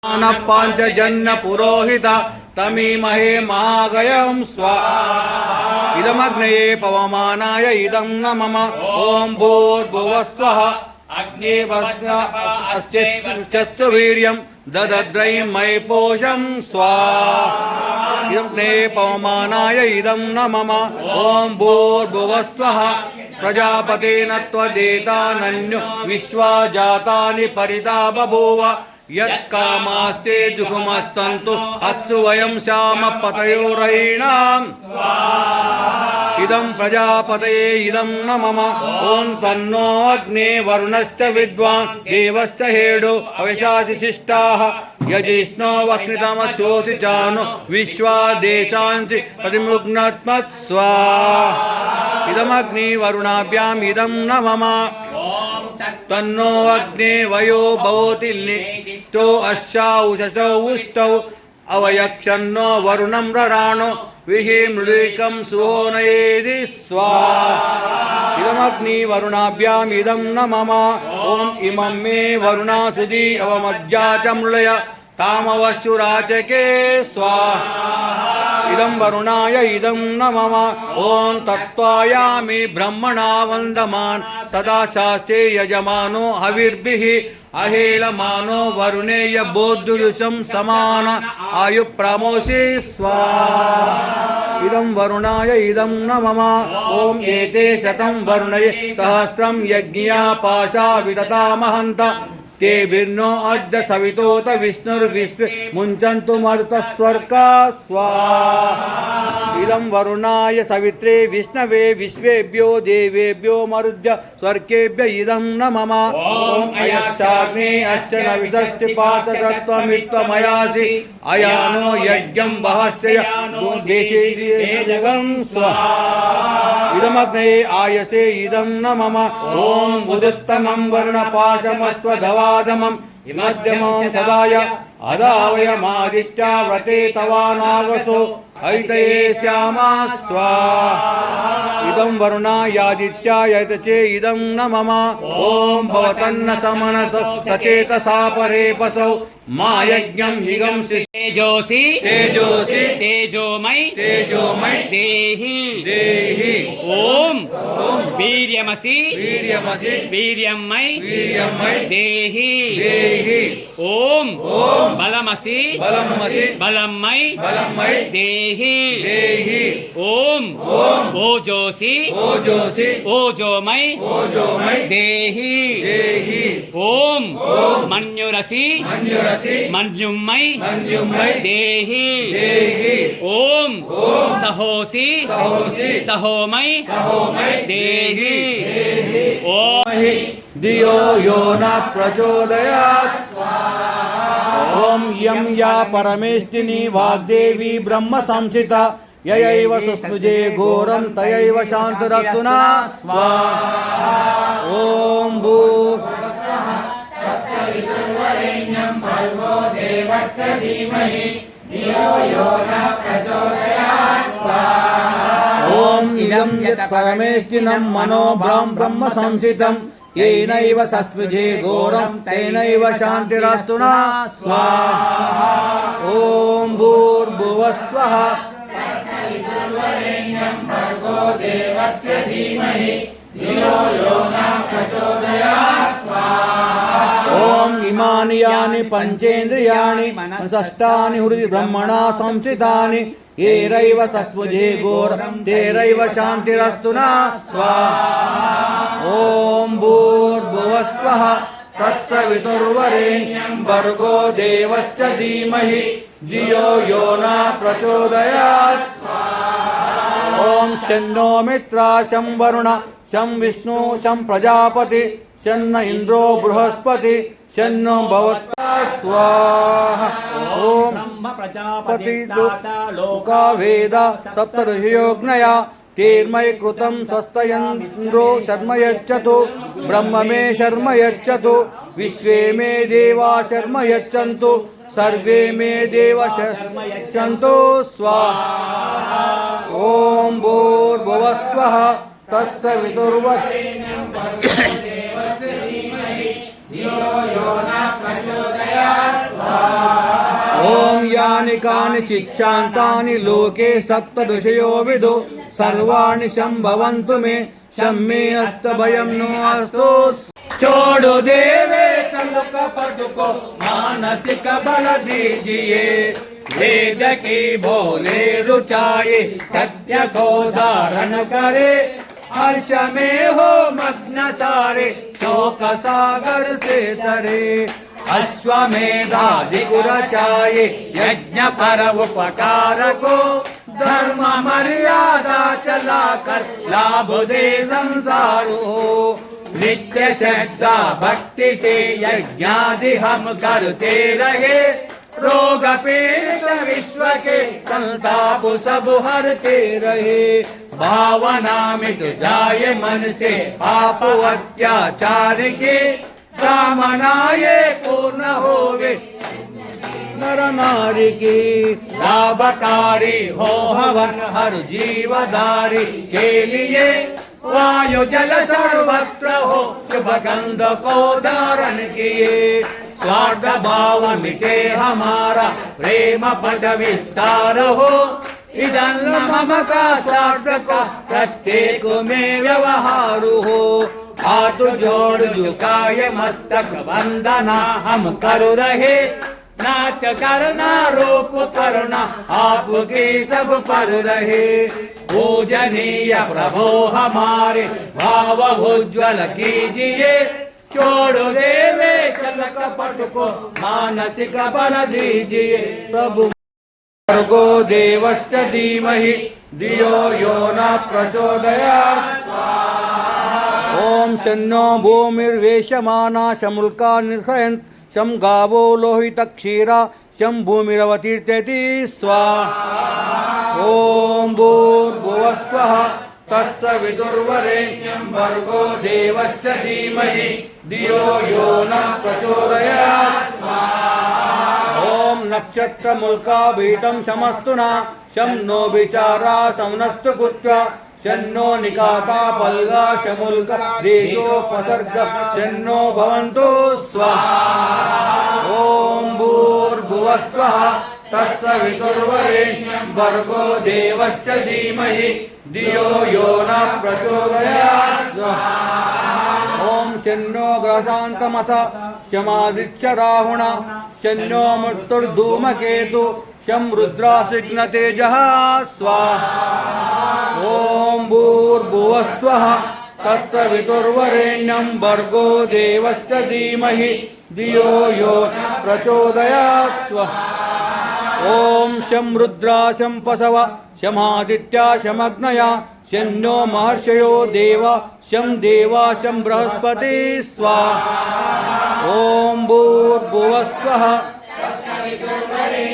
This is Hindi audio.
पांचजन्य पुरोहित तमीमहे महागयं स्वाहा इदमग्नये पवमानाय इदं न मम ओं भूर्भुवस्वः अग्निवस्यश्च वीर्यं ददद्रै मयि पोषं स्वाहा इदमग्नये पवमानाय इदं न मम ओं भूर्भुवस्वः प्रजापतेन त्वदेतानन्यो विश्वा जातानि परिता बभूव यत्कामास्ते जुहुमस्तन्तु अस्तु वयं श्याम पतयोरयिणाम् इदं प्रजापतये इदं न मम ओं तन्नो अग्ने वरुणश्च विद्वान् देवश्च हेडो अविशासि शिष्टाः यजिष्णो वक्नितमशोषि चानो विश्वा देशांसि प्रतिमुग्नत्मत् स्वाहा इदमग्नि वरुणाभ्याम् इदं न मम तन्नो अग्ने वयो भवति निष्टो अश्वाउषसो उष्टौ अवयक्षन्नो वरुणं रराणो विहि मृळिकं सुहोनयेदि स्वाहा इदमग्नि वरुणाभ्याम् इदं न मम ओं इमं मे वरुणासुदी अवमज्जा च मृळय तामवश्चुराचके स्वाहा इदं वरुणाय इदं न मम ओं तत्त्वायामि ब्रह्मणा वन्दमान् सदा शास्त्रे यजमानो हविर्भिः अहेलमानो वरुणेय बोद्धुरुषं समान आयुप्रामोषि स्वाहा इदं वरुणाय इदं न मम ओं एते शतं वरुणये सहस्रं यज्ञा पाशा विदतामहन्त ते भिन्नो अद्य सवितोत विष्णुर्विश्वे मुञ्चन्तु मरुतस्वर्गा स्वाहा इदं वरुणाय सवित्रे विष्णवे विश्वेभ्यो देवेभ्यो मरुद्य स्वर्गेभ्य इदं न मम ओं अयश्चाग्ने अश्च न विषष्टिपाततत्त्वमित्वमयासि अयानो यज्ञं वहस्य देशे जगं स्वाहा इदमग्नये आयसे इदं न मम ओं उदुत्तमं वर्णपाशमस्वधवाधमम् इमध्यमं सदाय अदावयमादित्या व्रते तवानागसो ऐतये श्यामा स्वाहा इदं वरुणायादित्याय चे इदं न मम ओं भवतन्न समनस सचेतसा परे पसौ मा यज्ञं हिगं तेजोसि तेजोसि तेजोमयि तेजोमयि देहि देहि ओं वीर्यमसि वीर्यमसि वीर्यमयि वीर्यमयि देहि देहि ओं बलमसि बलमसि बलमयि बलमयि देहि देहि ओं ओजोसि ओजोसि ओजोमयि ओजोमयि देहि देहि ओं मन्युरसि मन्युरसि मन्युमयि मन्युमयि देहि देहि ओं सहोसि सहोसि सहोमयि सहोमयि देहि देहि ओं धियो यो न प्रचोदयात् ओं यं या परमेष्टिनी वाग्देवी ब्रह्म संसिता ययैव सुस्मृजे घोरं तयैव शान्तिरस्तु नः स्वाहा ओं भूर्भुवस्सुः तस्य वितुर्वरेण्यं भर्गो देवस्य धीमहि धियो यो नः प्रचोदयात् स्वाहा ओं इदं यत् परमेष्टिनं मनो ब्रह्म संसितं येनैव सस्मृजे घोरं तेनैव शान्तिरस्तु नः स्वाहा ओं भूर्भुवस्वः तस्य वितुर्वरेण्यं भर्गो देवस्य धीमहि धियो यो नः प्रचोदयात् स्वाहा ओं इमानि यानि पंचेन्द्रियाणि मनसष्टानि हृदि ब्रह्मणा संस्थितानि येनैव सस्मृजे घोरं तेनैव शान्तिरस्तु नः स्वाहा ओं भूर्भुवस्वः तस्य वितुर्वरेण्यं भर्गो देवस्य धीमहि धियो यो नः प्रचोदयात् स्वाहा ओं शन्नो मित्रा शं वरुण शं विष्णु शं प्रजापति शन्न इन्द्रो बृहस्पति शन्नो भवता स्वाहा ओं प्रजापति लोका वेद सप्तऋषियोग्नया तेर्मयि कृतं स्वस्तयन्द्रो शर्म यच्छतु ब्रह्म मे शर्म यच्छतु विश्वे मे देवा शर्म यच्छन्तु सर्वे मे देव शर्म यच्छन्तु स्वाहा ओं भूर्भुवस्वः तस्य वितुर्वरेण्यं भर्गो देवस्य धीमहि ॐ यानि कानिचिच्चान्तानि लोके सप्तदशयो विदो सर्वाणि शम्भवन्तु मे शम्मे अस्तभयं नो अस्तु छोड़ो देवे चलो कपट को मानसिक बल दीजिए वेद की बोले रुचाए सत्य को धारण करे हर्ष में हो मग्न सारे शोक सागर से तरे अश्वमेधादि रचाए यज्ञ पर उपकार को धर्म मर्यादा चलाकर लाभ दे संसार हो नित्य श्रद्धा भक्ति से यज्ञादि हम करते रहे रोग पीड़ित विश्व के संताप सब हरते रहे भावना मिट जाए मन से पाप अत्याचार के कामना ये पूर्ण होवे नर नारी की लाभकारी हो हवन हर जीवधारी के लिए वायु जल सर्वत्र हो शुभ गंध को धारण किए स्वार्थ भाव मिटे हमारा प्रेम पद विस्तार हो इदन मम का स्वार्थ का प्रत्येक में व्यवहार हो हाथ जोड़ झुकाए मस्तक वंदना हम कर रहे नाट्य करना रूप करना आपकी सब पर रहे पूजनीय प्रभो हमारे भाव उज्ज्वल कीजिए छोड़ देवे चल कपट को मानसिक बल दीजिए प्रभु भर्गो देवस्य धीमहि धियो यो न प्रचोदयात् ओम शन्नो भूमिर्वेशमाना शमुल्का निर्हयन्त् शं गावो लोहितक्षीरा शं भूमिरवतीर्त्यति स्वाहा ओम भूर्भुवस्वः तस्य विदुर्वरेण्यं भर्गो देवस्य धीमहि धियो यो न प्रचोदयात् स्वाहा ओम नक्षत्रमुल्काभीतं शमस्तु न शं नो विचारा शमनस्तु कुत्वा शन्नो निकाता पल्गा शमुल्का देशोपसर्ग शन्नो भवन्तु स्वाहा ओम भूर्भुवस्वः तस्य विदुर्वरेण्यं भर्गो देवस्य धीमहि धियो यो न प्रचोदयात् स्वाहा ओम शन्नो ग्रहशान्तमसा शमादित्य राहुणा शन्नो मृत्युर्धूमकेतु शं रुद्रासिग्नतेजः स्वाहा ओम भूर्भुवस्वः तस्य विदुर्वरेण्यं भर्गो देवस्य धीमहि धियो यो न प्रचोदयात् स्वाहा ओम शं रुद्रा शं पशव शमादित्या शमग्नया शन्नो महर्षयो देवा शं देवा शं बृहस्पति स्वाहा ओम भूर्भुवस्वः